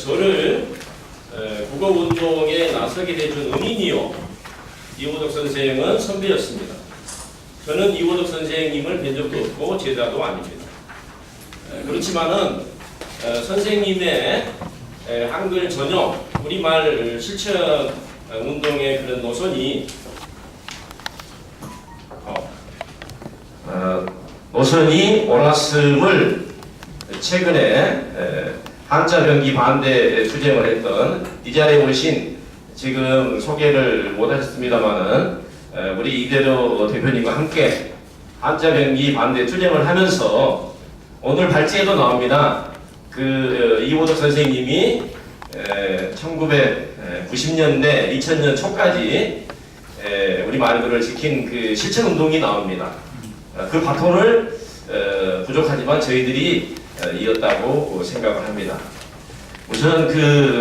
저를 국어운동에 나서게 해준 은인이요, 이호덕 선생은 선배였습니다. 저는 이호덕 선생님을 뵌 적도 없고 제자도 아닙니다. 그렇지만은 선생님의 한글 전용 우리말 실천 운동의 그런 노선이 올랐음을 최근에 한자 병기 반대 투쟁을 했던 이 자리에 오신, 지금 소개를 못하셨습니다만은 우리 이대로 대표님과 함께 한자 병기 반대 투쟁을 하면서 오늘 발제에도 나옵니다. 이호덕 선생님이 1990년대 2000년 초까지 우리 말들을 지킨 그 실천 운동이 나옵니다. 그 바톤을 부족하지만 저희들이 이었다고 생각을 합니다. 우선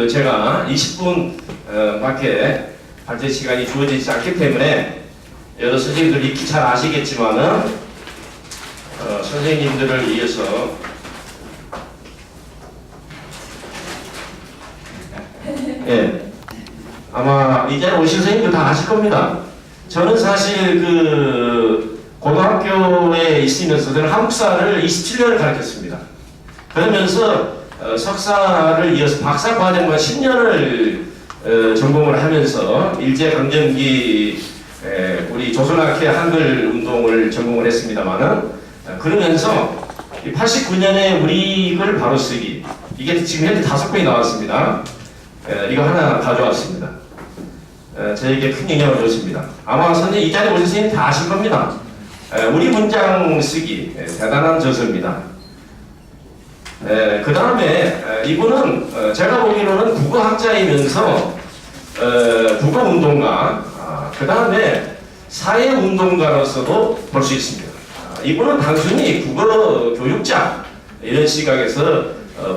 제가 20분 밖에 발제 시간이 주어지지 않기 때문에 여러 선생님들 익히 잘 아시겠지만은 선생님들을 위해서 아마 이 자리에 오신 선생님들 다 아실 겁니다. 저는 사실 고등학교에 있으면서 저는 한국사를 27년을 가르쳤습니다. 그러면서 석사를 이어서 박사 과정만 10년을 전공을 하면서 일제강점기 우리 조선학회 한글 운동을 전공을 했습니다만은, 그러면서 89년에 우리 글 바로쓰기, 이게 지금 현재 5권이 나왔습니다. 이거 하나 가져왔습니다. 저에게 큰 영향을 줬습니다. 아마 선생님 이 자리에 오신 선생님 다 아실 겁니다. 우리 문장 쓰기 대단한 저서입니다. 그 다음에 이분은 제가 보기로는 국어학자이면서 국어운동가, 그 다음에 사회운동가로서도 볼 수 있습니다. 이분은 단순히 국어교육자 이런 시각에서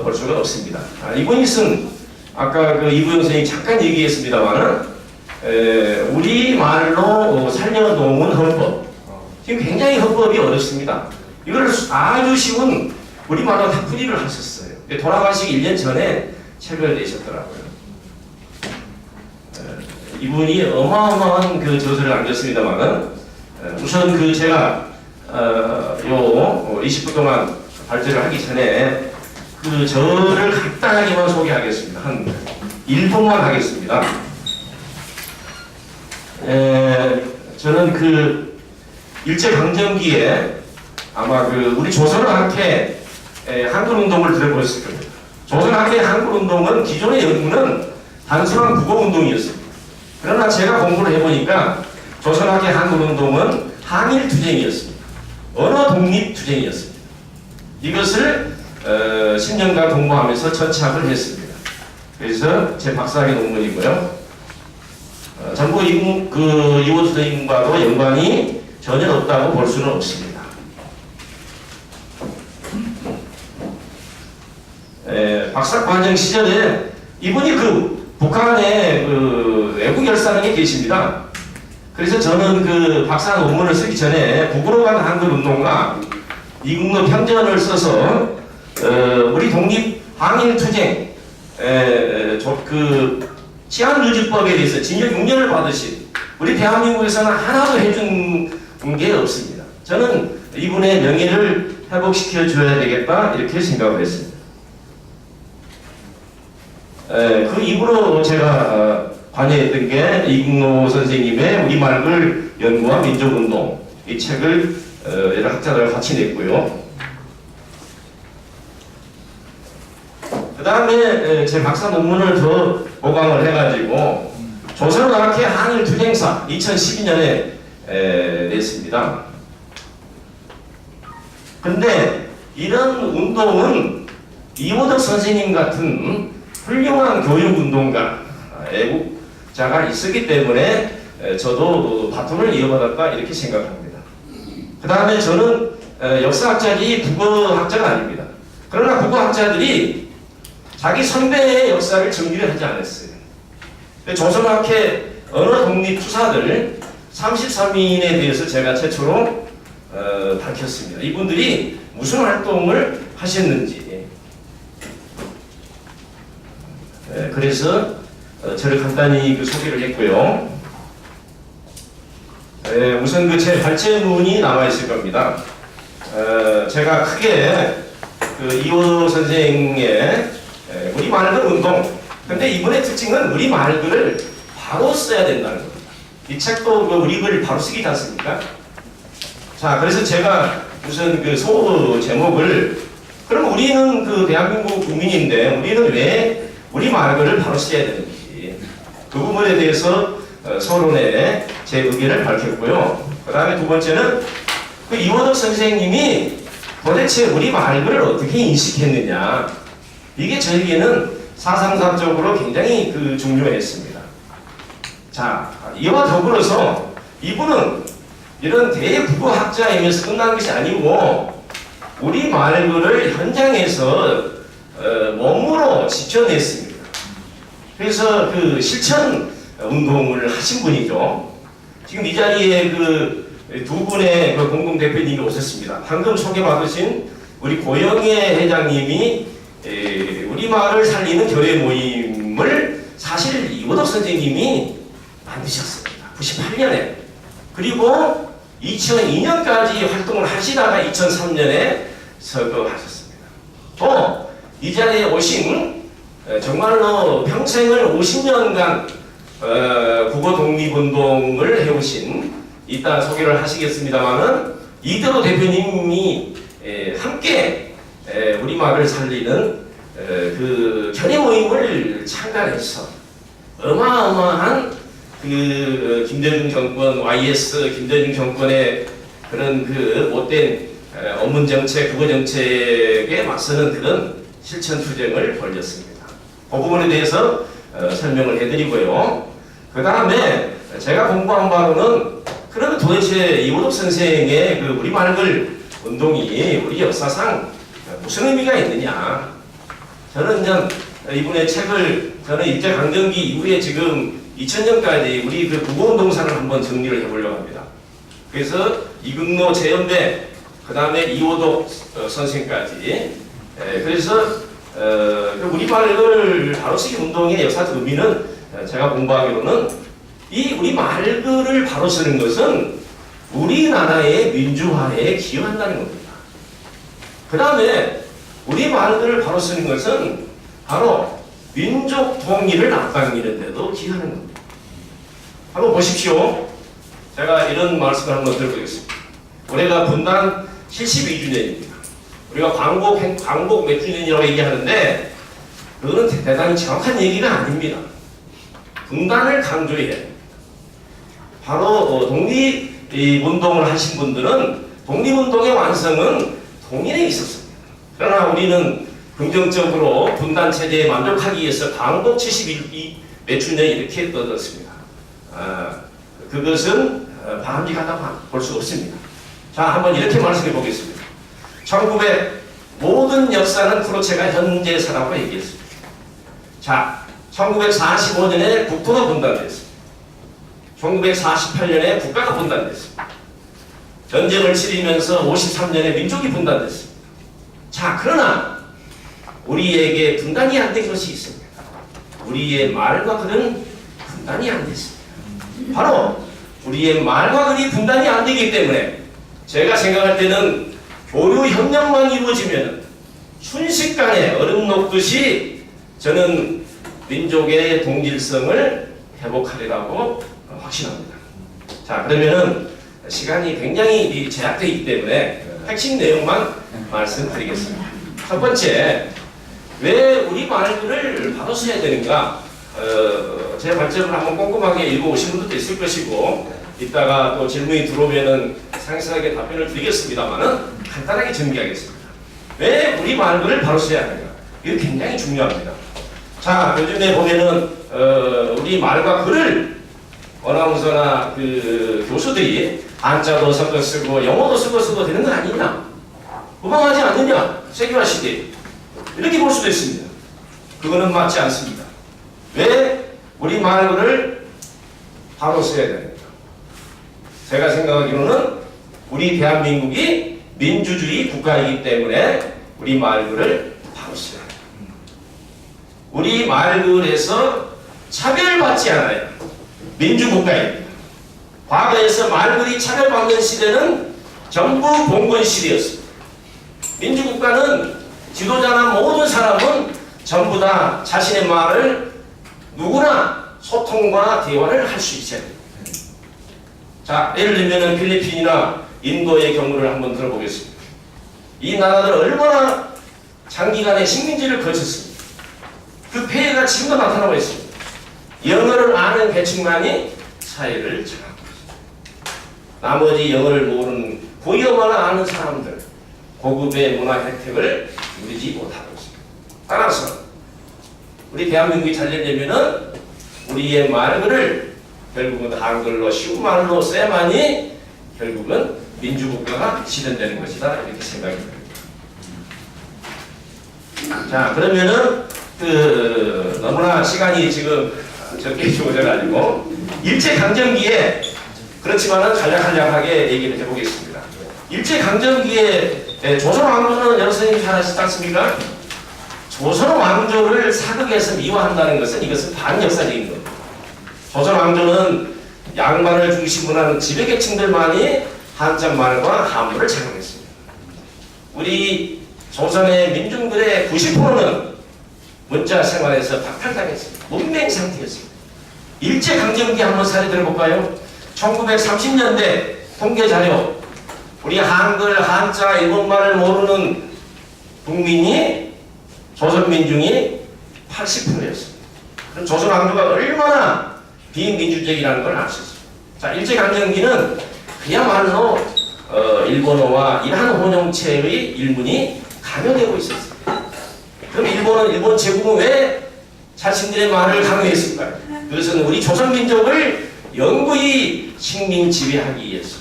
볼 수가 없습니다. 이분이 쓴, 아까 이부영 선생님이 잠깐 얘기했습니다만은 우리말로 살려놓은 헌법, 지금 굉장히 헌법이 어렵습니다. 이걸 아주 쉬운 우리말로 다 풀이를 하셨어요. 돌아가시기 1년 전에 책을 내셨더라고요. 이분이 어마어마한 저서를 남겼습니다만은, 우선 제가 20분 동안 발제를 하기 전에 저를 간단하게만 소개하겠습니다. 한 1분만 하겠습니다. 저는 일제강점기에 아마 우리 조선학회 한글운동을 들어보셨을 겁니다. 조선학회 한글운동은 기존의 연구는 단순한 국어운동이었습니다. 그러나 제가 공부를 해보니까 조선학회 한글운동은 항일투쟁이었습니다. 언어독립투쟁이었습니다. 이것을 10년간 공부하면서 전착을 했습니다. 그래서 제 박사학위 논문이고요. 전부 이호덕 선생님과도 연관이 전혀 없다고 볼 수는 없습니다. 박사과정 시절에 이분이 북한에 외국 열사능에 계십니다. 그래서 저는 박사 논문을 쓰기 전에 북으로 간 한글 운동과 이국노 편전을 써서 우리 독립 항일 투쟁 치안유지법에 대해서 징역 6년을 받으신 우리 대한민국에서는 하나도 해준 게 없습니다. 저는 이분의 명예를 회복시켜 줘야 되겠다 이렇게 생각을 했습니다. 그 이후로 제가 관여했던 게 이국노 선생님의 우리말글 연구와 민족운동, 이 책을 여러 학자들과 같이 냈고요. 그 다음에 제 박사 논문을 더 보강을 해가지고 조선학회 항일투쟁사 2012년에 냈습니다. 근데 이런 운동은 이호덕 선생님 같은 훌륭한 교육운동가, 애국자가 있었기 때문에 저도 바톤을 이어받았다 이렇게 생각합니다. 그 다음에 저는 역사학자지 국어학자가 아닙니다. 그러나 국어학자들이 자기 선배의 역사를 정리를 하지 않았어요. 조선학회 언어독립투사들 33인에 대해서 제가 최초로 밝혔습니다. 이분들이 무슨 활동을 하셨는지 그래서 저를 간단히 소개를 했고요. 우선 제 발제문이 나와 있을 겁니다. 제가 크게 이호 선생의 우리 말글 운동. 근데 이번의 특징은 우리 말글을 바로 써야 된다는 겁니다. 이 책도 우리 글을 바로 쓰기지 않습니까? 자, 그래서 제가 우선 소 제목을 그럼 우리는 대한민국 국민인데 우리는 왜 우리 말글을 바로 써야 되는지 그 부분에 대해서 서론에 제 의견을 밝혔고요. 그 다음에 두 번째는 이원덕 선생님이 도대체 우리 말글을 어떻게 인식했느냐. 이게 저에게는 사상사적으로 굉장히 중요했습니다. 자, 이와 더불어서 이분은 이런 대국어학자이면서 끝난 것이 아니고 우리 말글을 현장에서 몸으로 지켜냈습니다. 그래서 실천 운동을 하신 분이죠. 지금 이 자리에 두 분의 공동 대표님이 오셨습니다. 방금 소개받으신 우리 고영애 회장님이 우리말을 살리는 교회 모임을 사실 이호덕 선생님이 만드셨습니다. 98년에. 그리고 2002년까지 활동을 하시다가 2003년에 서거하셨습니다. 또 이 자리에 오신 정말로 평생을 50년간 국어 독립운동을 해오신 이따 소개를 하시겠습니다만은 이대로 대표님이 함께 우리말을 살리는 견해 모임을 창단해서 어마어마한 김대중 정권, YS 김대중 정권의 그런 못된 언문 정책, 국어 정책에 맞서는 그런 실천 투쟁을 벌였습니다. 그 부분에 대해서 설명을 해드리고요. 그 다음에 제가 공부한 바로는 그러면 도대체 이호덕 선생의 우리 말글 운동이 우리 역사상 무슨 의미가 있느냐. 저는 이분의 책을 저는 일제강점기 이후에 지금 2000년까지 우리 국어운동사를 한번 정리를 해보려고 합니다. 그래서 이근노, 재연배, 그 다음에 이호덕 선생까지. 그래서 우리 말글 바로쓰기 운동의 역사적 의미는 제가 공부하기로는 이 우리 말글을 바로 쓰는 것은 우리나라의 민주화에 기여한다는 겁니다. 그 다음에 우리 말글을 바로 쓰는 것은 바로 민족 통일을 앞당기는 데도 기여하는 겁니다. 한번 보십시오. 제가 이런 말씀을 한번 드려보겠습니다. 올해가 분단 72주년입니다. 우리가 광복 몇 주년이라고 얘기하는데 그거는 대단히 정확한 얘기가 아닙니다. 분단을 강조해야 됩니다. 바로 독립운동을 하신 분들은 독립운동의 완성은 동일에 있었습니다. 그러나 우리는 긍정적으로 분단체제에 만족하기 위해서 광복 71몇 주년 이렇게 떠들었습니다. 그것은 바람직하다고 볼 수 없습니다. 자, 한번 이렇게 말씀해 보겠습니다. 모든 역사는 프로체가 현재사라고 얘기했습니다. 자, 1945년에 국토가 분단됐습니다. 1948년에 국가가 분단됐습니다. 전쟁을 치르면서 53년에 민족이 분단됐습니다. 자, 그러나 우리에게 분단이 안 된 것이 있습니다. 우리의 말과 글은 분단이 안 됐습니다. 바로 우리의 말과 글이 분단이 안 되기 때문에 제가 생각할 때는 교류협력만 이루어지면 순식간에 얼음 녹듯이 저는 민족의 동질성을 회복하리라고 확신합니다. 자, 그러면은 시간이 굉장히 제약되어 있기 때문에 핵심 내용만 말씀드리겠습니다. 첫 번째, 왜 우리 말글을 바로 써야 되는가? 제 발제를 한번 꼼꼼하게 읽어오신 분들도 있을 것이고 이따가 또 질문이 들어오면은 상세하게 답변을 드리겠습니다만은 간단하게 정리하겠습니다. 왜 우리 말글을 바로 써야 하는가? 이거 굉장히 중요합니다. 자, 요즘에 보면은 우리 말과 글을 어나운서나 교수들이 한자도 섞어 쓰고 영어도 섞어 쓰고 되는 거 아니냐? 무방하지 않느냐? 세계화 시대 이렇게 볼 수도 있습니다. 그거는 맞지 않습니다. 왜 우리 말글을 바로 써야 됩니까? 제가 생각하기로는 우리 대한민국이 민주주의 국가이기 때문에 우리 말글을 바로 써야 됩니다. 우리 말글에서 차별받지 않아요. 민주국가입니다. 과거에서 말글이 차별받는 시대는 전부 봉건 시대였습니다. 민주국가는 지도자나 모든 사람은 전부 다 자신의 말을 누구나 소통과 대화를 할 수 있어야 됩니다. 자, 예를 들면 필리핀이나 인도의 경우를 한번 들어보겠습니다. 이 나라들 얼마나 장기간의 식민지를 거쳤습니다. 그 폐해가 지금도 나타나고 있습니다. 영어를 아는 계층만이 사회를 장악하고 있습니다. 나머지 영어를 모르는 고유어만 아는 사람들, 고급의 문화 혜택을 누리지 못하고 있습니다. 따라서 우리 대한민국이 잘 되려면은 우리의 말글을 결국은 한글로 쉬운 말로 써야만이 결국은 민주국가가 실현되는 것이다, 이렇게 생각이 듭니다. 자, 그러면은 너무나 시간이 지금 적게 주어져가지고 일제강점기에 그렇지만은 간략하게 얘기를 해보겠습니다. 일제강점기에 조선왕조는 여러 선생님이 잘 아시지 않습니까? 조선왕조를 사극에서 미화한다는 것은 이것은 반역사적인 겁니다. 조선왕조는 양반을 중심으로 하는 지배계층들만이 한자말과 한문을 착용했습니다. 우리 조선의 민중들의 90%는 문자 생활에서 박탈당했습니다. 문맹 상태였습니다. 일제강점기 한번 사례 들어볼까요? 1930년대 통계자료, 우리 한글, 한자, 일본말을 모르는 국민이 조선민중이 80%였습니다. 그럼 조선왕조가 얼마나 비민주적이라는 걸 알 수 있습니다. 자, 일제강점기는 그야말로 일본어와 이란 혼용체의 일문이 강요되고 있었습니다. 그럼 일본은 일본 제국은 왜 자신들의 말을 강요했을까요? 그것은 우리 조선민족을 영구히 식민 지배하기 위해서.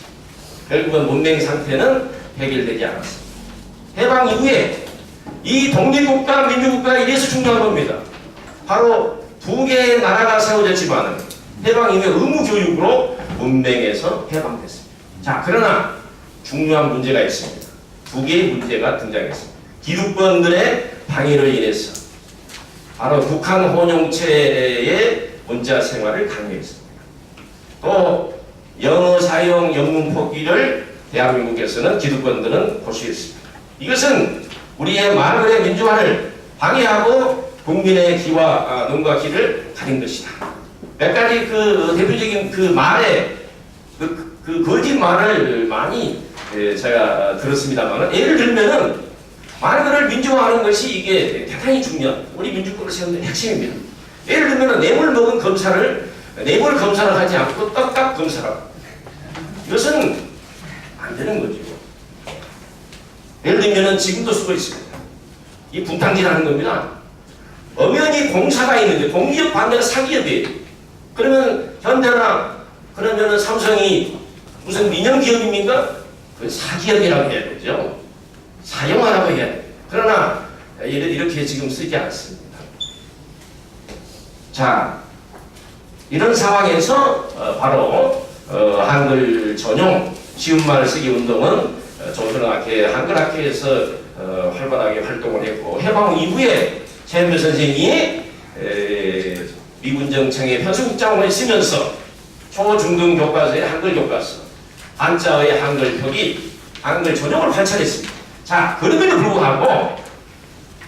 결국은 문맹 상태는 해결되지 않았습니다. 해방 이후에 이 독립국가, 민주국가가 이래서 중요한 겁니다. 바로 두 개의 나라가 세워졌지만 해방 이후에 의무교육으로 문맹에서 해방됐습니다. 자, 그러나 중요한 문제가 있습니다. 두 개의 문제가 등장했습니다. 기득권들의 방해로 인해서 바로 북한 혼용체의 문자 생활을 강요했습니다. 또 영어 사용 영문 포기를 대한민국에서는 기득권들은 고수했습니다. 이것은 우리의 말글의 민주화를 방해하고 국민의 귀와 눈과 귀를 가린 것이다. 몇 가지 대표적인 말에 거짓말을 많이 제가 들었습니다만, 예를 들면은 말글을 민주화하는 것이 이게 대단히 중요한 우리 민주국가를 세우는 핵심입니다. 예를 들면은 뇌물 먹은 검사를 뇌물 검사를 하지 않고 떡값 검사라고. 이것은 안 되는 거죠. 예를 들면은 지금도 쓰고 있습니다. 이 분탕질하는 겁니다. 엄연히 공사가 있는데 공기업 반대가 사기업이에요. 그러면 현대나 그러면은 삼성이 무슨 민영 기업입니까? 그 사기업이라고 해야 되죠. 사용하라고 해야 돼요. 그러나 이렇게 지금 쓰지 않습니다. 자, 이런 상황에서 바로 한글 전용 쉬운 말을 쓰기 운동은 조선학회, 한글학회에서 활발하게 활동을 했고, 해방 이후에 최현배 선생이 미군정청의 편수국장으로 있으면서 초중등 교과서의 한글 교과서, 한자의 한글 표기, 한글 전용을 관찰했습니다. 자, 그럼에도 불구하고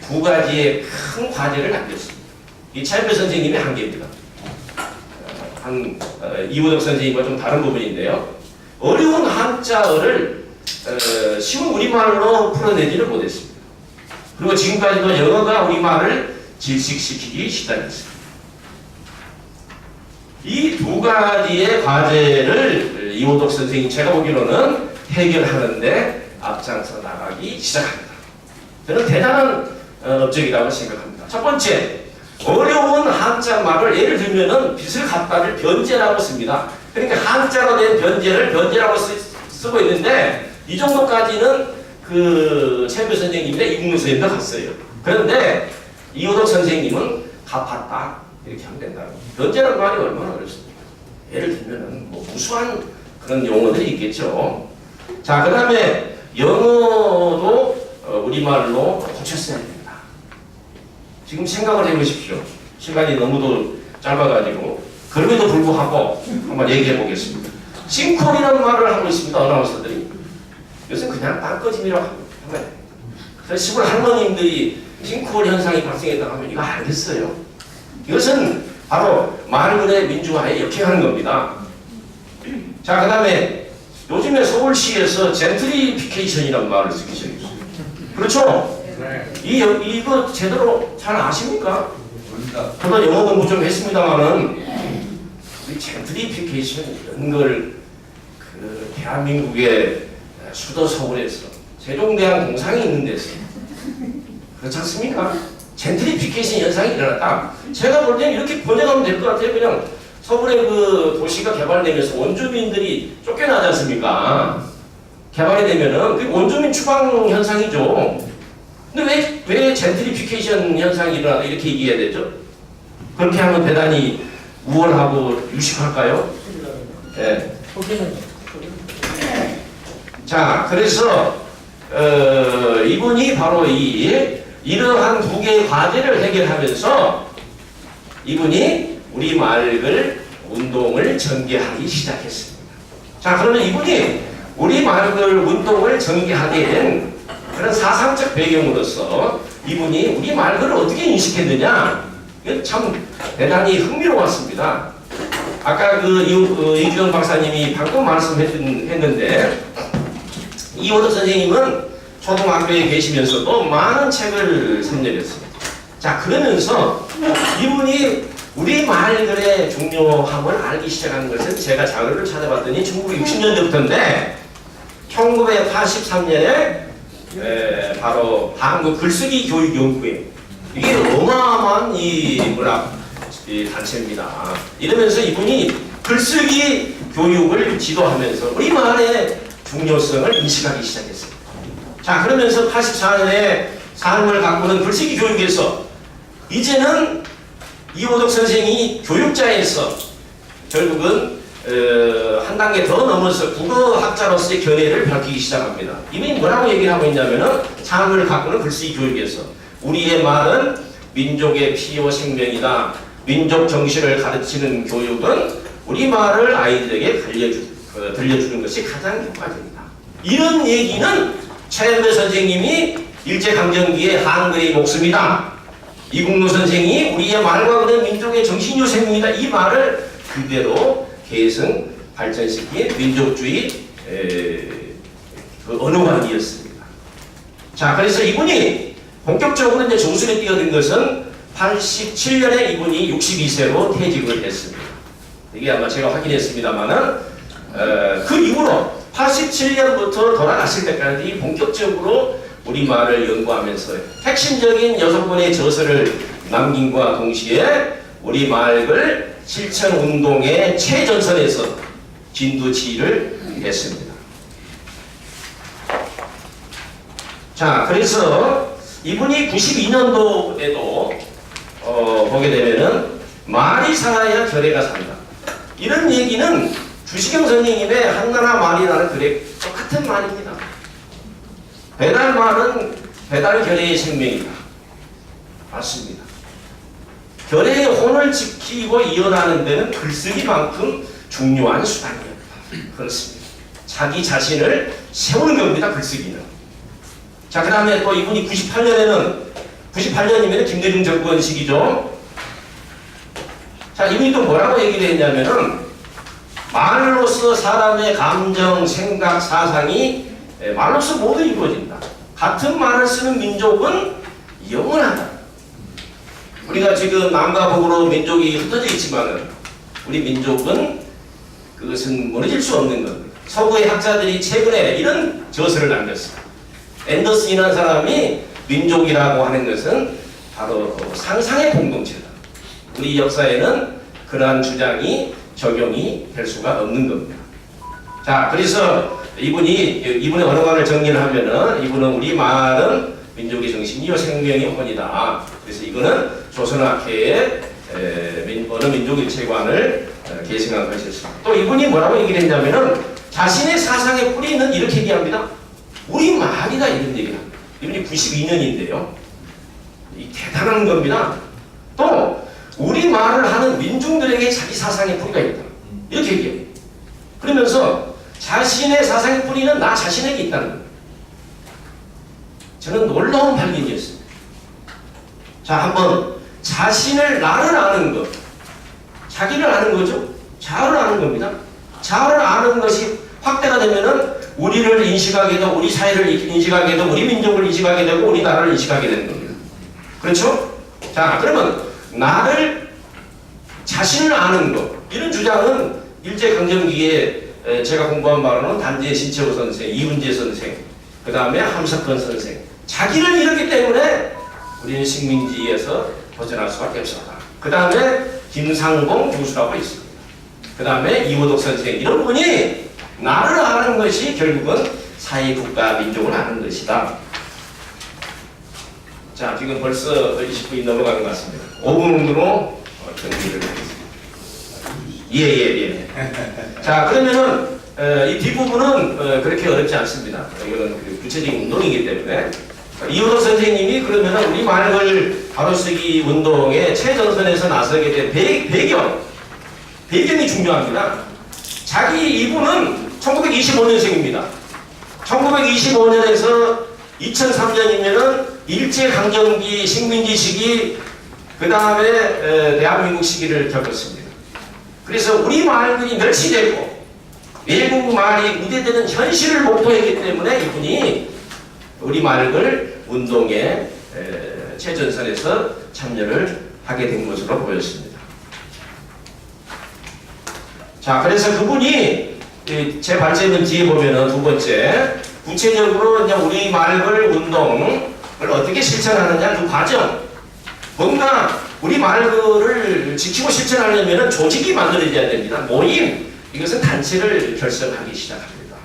두 가지의 큰 과제를 남겼습니다. 이 최현배 선생님의 한계입니다. 이우덕 선생님과 좀 다른 부분인데요. 어려운 한자어를 쉬운 우리말로 풀어내지를 못했습니다. 그리고 지금까지도 영어가 우리말을 질식시키기 시작했습니다. 이 두 가지의 과제를 이우덕 선생님 제가 보기로는 해결하는데 앞장서 나가기 시작합니다. 저는 대단한 업적이라고 생각합니다. 첫 번째, 어려운 한자말을 예를 들면은 빚을 갚다를 변제라고 씁니다. 그러니까 한자로 된 변제를 변제라고 쓰고 있는데, 이 정도까지는 최현배 선생님의 이국문 선생님도 갔어요. 그런데 이우덕 선생님은 갚았다 이렇게 하면 된다고. 변제라는 말이 얼마나 어렵습니까? 예를 들면은 뭐 무수한 그런 용어들이 있겠죠. 자, 그 다음에 영어도 우리말로 고쳤어야 됩니다. 지금 생각을 해보십시오. 시간이 너무도 짧아가지고. 그럼에도 불구하고 한번 얘기해 보겠습니다. 싱크홀이라는 말을 하고 있습니다. 아나운서들이. 요새 그냥 땅꺼짐이라고 합니다. 그래서 시골 할머님들이 싱크홀 현상이 발생했다고 하면 이거 알겠어요. 이것은 바로 말글의 민주화에 역행하는 겁니다. 자, 그 다음에 요즘에 서울시에서 젠트리피케이션이라는 말을 쓰기 시작했어요. 그렇죠? 네. 이거 제대로 잘 아십니까? 저도 영어 공부 좀 했습니다만은 이 젠트리피케이션 이런 걸 그 대한민국의 수도 서울에서 세종대왕 동상이 있는 데서 그렇지 않습니까? 젠트리피케이션 현상이 일어났다. 제가 볼 때는 이렇게 번역하면 될 것 같아요. 그냥 서울의 그 도시가 개발되면서 원주민들이 쫓겨나지 않습니까? 개발이 되면은 그 원주민 추방 현상이죠. 근데 왜 젠트리피케이션 현상이 일어나다 이렇게 얘기해야 되죠? 그렇게 하면 대단히 우월하고 유식할까요? 네. 자, 그래서 이분이 바로 이러한 두 개의 과제를 해결하면서 이분이 우리 말글 운동을 전개하기 시작했습니다. 자, 그러면 이분이 우리 말글 운동을 전개하게 된 그런 사상적 배경으로서 이분이 우리 말글을 어떻게 인식했느냐, 참 대단히 흥미로웠습니다. 아까 이주영 박사님이 방금 말씀했는데 이호덕 선생님은 초등학교에 계시면서도 많은 책을 선열했습니다. 자, 그러면서 이분이 우리 말글의 중요함을 알기 시작한 것은 제가 자료를 찾아봤더니 1960년대부터인데 1983년에 바로 한국 글쓰기 교육 연구회, 이게 어마어마한 이 문학 단체입니다. 이러면서 이분이 글쓰기 교육을 지도하면서 우리말의 중요성을 인식하기 시작했습니다. 자, 그러면서 84년에 삶을 가꾸는 글쓰기 교육에서 이제는 이호덕 선생이 교육자에서 결국은 한 단계 더 넘어서 국어학자로서의 견해를 밝히기 시작합니다. 이미 뭐라고 얘기를 하고 있냐면은 삶을 가꾸는 글쓰기 교육에서 우리의 말은 민족의 피와 생명이다. 민족 정신을 가르치는 교육은 우리 말을 아이들에게 들려주는 것이 가장 효과적이다. 이런 얘기는 최현배 선생님이 일제강점기의 한글의 목숨이다. 이국노 선생이 우리의 말과 그런 민족의 정신요 생명이다. 이 말을 그대로 계승 발전시킨 민족주의 그 언어관이었습니다. 자, 그래서 이분이 본격적으로 이제 정술에 뛰어든 것은 87년에 이분이 62세로 퇴직을 했습니다. 이게 아마 제가 확인했습니다만은 그 이후로 87년부터 돌아갔을 때까지 본격적으로 우리말을 연구하면서 핵심적인 6권의 저서를 남김과 동시에 우리말을 실천운동의 최전선에서 진두지휘를 했습니다. 자, 그래서 이분이 92년도에도 보게 되면은 말이 살아야 결의가 산다. 이런 얘기는 주시경 선생님의 한나라 말이라는 글에 똑같은 말입니다. 배달말은 배달 결의의 생명이다. 맞습니다. 결의의 혼을 지키고 이어나가는 데는 글쓰기만큼 중요한 수단이었다. 그렇습니다. 자기 자신을 세우는 겁니다. 글쓰기는. 자, 그 다음에 또 이분이 98년이면 김대중 정권 시기죠. 자, 이분이 또 뭐라고 얘기를 했냐면은 말로서 사람의 감정, 생각, 사상이 말로서 모두 이루어진다. 같은 말을 쓰는 민족은 영원하다. 우리가 지금 남과 북으로 민족이 흩어져 있지만은 우리 민족은 그것은 무너질 수 없는 겁니다. 서구의 학자들이 최근에 이런 저서를 남겼습니다. 앤더슨이라는 사람이 민족이라고 하는 것은 바로 상상의 공동체다. 우리 역사에는 그러한 주장이 적용이 될 수가 없는 겁니다. 자, 그래서 이분의 언어관을 정리를 하면은 이분은 우리 말은 민족의 정신이요 생명의 혼이다. 그래서 이거는 조선학회의 언어 민족 일체관을 계승한 것이었습니다. 또 이분이 뭐라고 얘기를 했냐면은 자신의 사상의 뿌리는 이렇게 얘기합니다. 우리 말이다 이런 얘기를 합니다. 이분이 92년인데요. 이 대단한 겁니다. 또 우리 말을 하는 민중들에게 자기 사상의 뿌리가 있다. 이렇게 얘기해요. 그러면서 자신의 사상의 뿌리는 나 자신에게 있다는 거예요. 저는 놀라운 발견이었습니다. 자, 한번 자신을 나를 아는 것, 자기를 아는 거죠. 자아를 아는 겁니다. 자아를 아는 것이 확대가 되면은 우리를 인식하게 되고 우리 사회를 인식하게 되고 우리 민족을 인식하게 되고 우리 나라를 인식하게 되는 겁니다. 그렇죠? 자, 그러면 나를 자신을 아는 것, 이런 주장은 일제강점기에 제가 공부한 바로는 단지의 신채호 선생, 이훈재 선생, 그 다음에 함석헌 선생, 자기를 잃었기 때문에 우리는 식민지에서 벗어날 수밖에 없었다. 그 다음에 김상봉 교수라고 있습니다. 그 다음에 이호덕 선생, 이런 분이 나를 아는 것이 결국은 사회, 국가, 민족을 아는 것이다. 자, 지금 벌써 20분이 넘어가는 것 같습니다. 5분으로 정리를 하겠습니다. 예. 자, 그러면은 이 뒷부분은 그렇게 어렵지 않습니다. 이거는 구체적인 운동이기 때문에 이호덕 선생님이 그러면은 우리 말을 바로쓰기 운동의 최전선에서 나서게 된 배경이 중요합니다. 이분은 1925년생입니다. 1925년에서 2003년이면은 일제강점기 식민지 시기, 그 다음에 대한민국 시기를 겪었습니다. 그래서 우리 말들이 멸시되고 외국 말이 우대되는 현실을 목도했기 때문에 이분이 우리 말을 운동의 최전선에서 참여를 하게 된 것으로 보였습니다. 자, 그래서 그분이 제 발제문 뒤에 보면은 두 번째, 구체적으로 이제 우리 말을 운동을 어떻게 실천하느냐 그 과정, 뭔가 우리 말을 지키고 실천하려면 조직이 만들어져야 됩니다. 모임, 이것은 단체를 결성하기 시작합니다.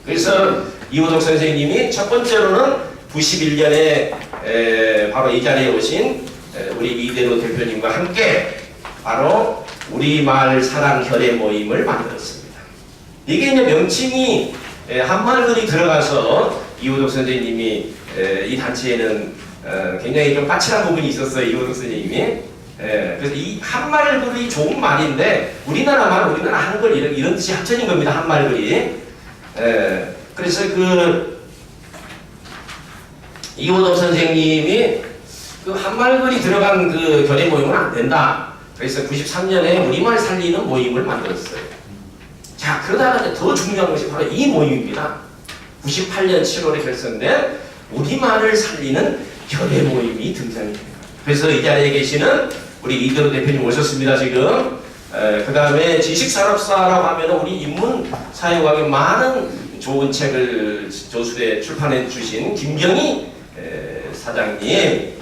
그래서 이호덕 선생님이 첫 번째로는 91년에 바로 이 자리에 오신 우리 이대로 대표님과 함께 바로 우리말 사랑 결의 모임을 만들었습니다. 이게 이제 명칭이 한말글이 들어가서 이호덕 선생님이 이 단체에는 굉장히 좀 까칠한 부분이 있었어요. 이호덕 선생님이. 그래서 이 한말글이 좋은 말인데 우리나라 말, 우리나라 한글 이런 뜻이 합쳐진 겁니다. 한말글이. 그래서 이호덕 선생님이 그 한말글이 들어간 그 결의 모임은 안 된다. 그래서 93년에 우리말 살리는 모임을 만들었어요. 자, 그러다가 더 중요한 것이 바로 이 모임입니다. 98년 7월에 결성된 우리말을 살리는 결의 모임이 등장이 됩니다. 그래서 이 자리에 계시는 우리 이대로 대표님 오셨습니다, 지금. 그 다음에 지식산업사라고 하면 우리 인문사회과학에 많은 좋은 책을 저술에 출판해 주신 김경희 사장님,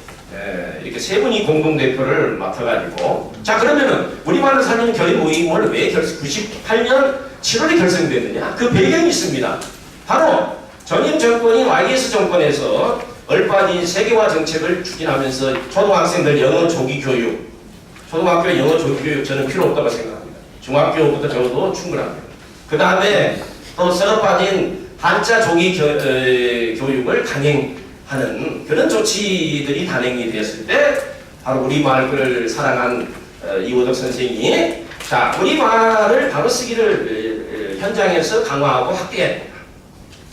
이렇게 세 분이 공동대표를 맡아가지고, 자, 그러면은 우리말을 살리는 결의 모임을 왜 98년 7월에 결성됐느냐? 그 배경이 있습니다. 바로 전임 정권인 YS 정권에서 얼빠진 세계화 정책을 추진하면서 초등학생들 영어 조기 교육, 초등학교 영어 조기 교육 저는 필요 없다고 생각합니다. 중학교부터 적어도 충분합니다. 그 다음에 또 썩어빠진 한자 조기 교육을 강행하는 그런 조치들이 단행이 되었을 때 바로 우리말을 사랑한 이호덕 선생님이 자, 우리말을 바로 쓰기를 현장에서 강화하고 확대해야 됩니다.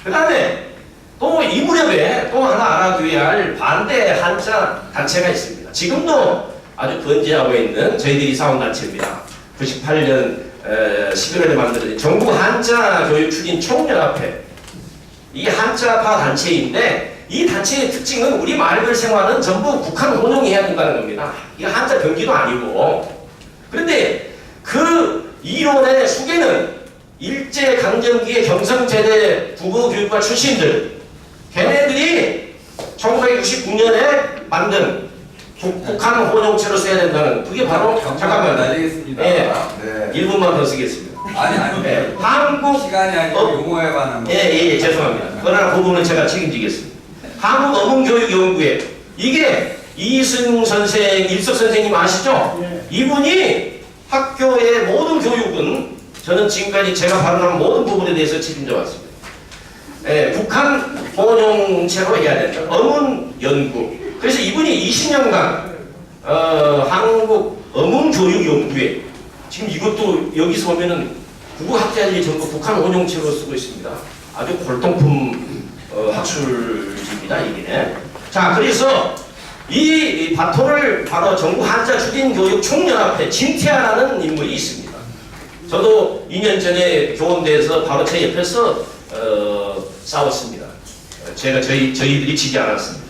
그 다음에 또 이 무렵에 또 하나 알아둬야 할 반대 한자 단체가 있습니다. 지금도 아주 건재하고 있는 저희들이 사원단체입니다. 98년 11월에 만들어진 전국 한자 교육 추진 총연합회. 이 한자파 단체인데 이 단체의 특징은 우리 말들 생활은 전부 북한 혼용해야 된다는 겁니다. 이게 한자 병기도 아니고. 그런데 그 이론의 수계는 일제강점기의 경성제대 국어교육과 출신들, 걔네들이 1969년에 만든 북한 혼용체로 써야 된다는, 그게 바로 잠깐만 날리겠습니다. 예, 네. 1분만 더 쓰겠습니다. 아니 네. 한국 시간이 아니고 용어에 관한 거. 예, 죄송합니다. 그러나 그 부분은 제가 책임지겠습니다. 한국어문교육연구회, 이게 이승 선생, 일석 선생님 아시죠? 예. 이분이 학교의 모든 교육은 저는 지금까지 제가 발언한 모든 부분에 대해서 책임져 왔습니다. 예, 북한 혼용체로 해야 된다. 어문 연구. 그 그래서 이분이 20년간 한국 어문교육연구회, 지금 이것도 여기서 보면은 국어학자들이 전부 북한 원용체로 쓰고 있습니다. 아주 골동품 학술지입니다, 이게. 자, 그래서 이 바토를 바로 전국 한자 주진 교육 총연합회 진태아라는 인물이 있습니다. 저도 2년 전에 교원대에서 바로 제 옆에서 싸웠습니다. 제가 저희들이 지지 않았습니다.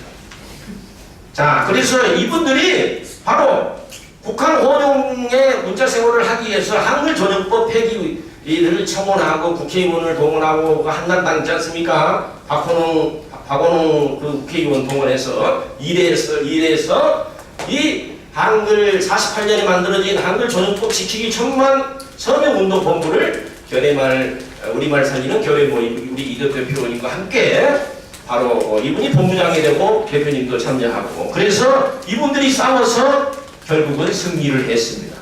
자, 그래서 이분들이 바로 북한 원용의 문자 생활을 하기 위해서 한글 전용법 폐기를 청원하고 국회의원을 동원하고 한난당 있지 않습니까? 박원홍 그 국회의원 동원해서 일해서 이 한글 48년에 만들어진 한글 전용법 지키기 천만 서명운동본부를 우리말 살리는 결의 모임 우리 이덕 대표님과 함께 바로 이분이 본부장이 되고 대표님도 참여하고 그래서 이분들이 싸워서 결국은 승리를 했습니다.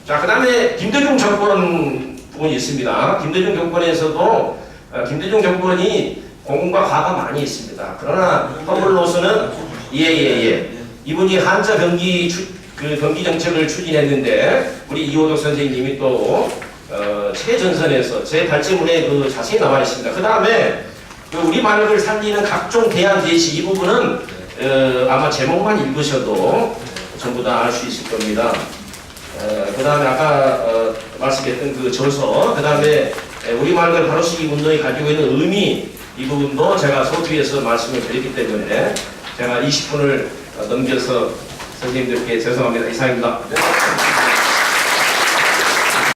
자, 그 다음에 김대중 정권 부분이 있습니다. 김대중 정권에서도 김대중 정권이 공과 과가 많이 있습니다. 그러나 허물로서는 이분이 한자 병기 병기 정책을 추진했는데 우리 이호덕 선생님이 또 최전선에서 제 발제문에 자세히 나와 있습니다. 그 다음에 우리말을 살리는 각종 대안 제시 이 부분은 아마 제목만 읽으셔도 전부 다 알 수 있을 겁니다. 그 다음에 아까 말씀했던 그 저서, 그 다음에 우리말을 바로쓰기 운동이 가지고 있는 의미 이 부분도 제가 소투에서 말씀을 드렸기 때문에 제가 20분을 넘겨서 선생님들께 죄송합니다. 이상입니다.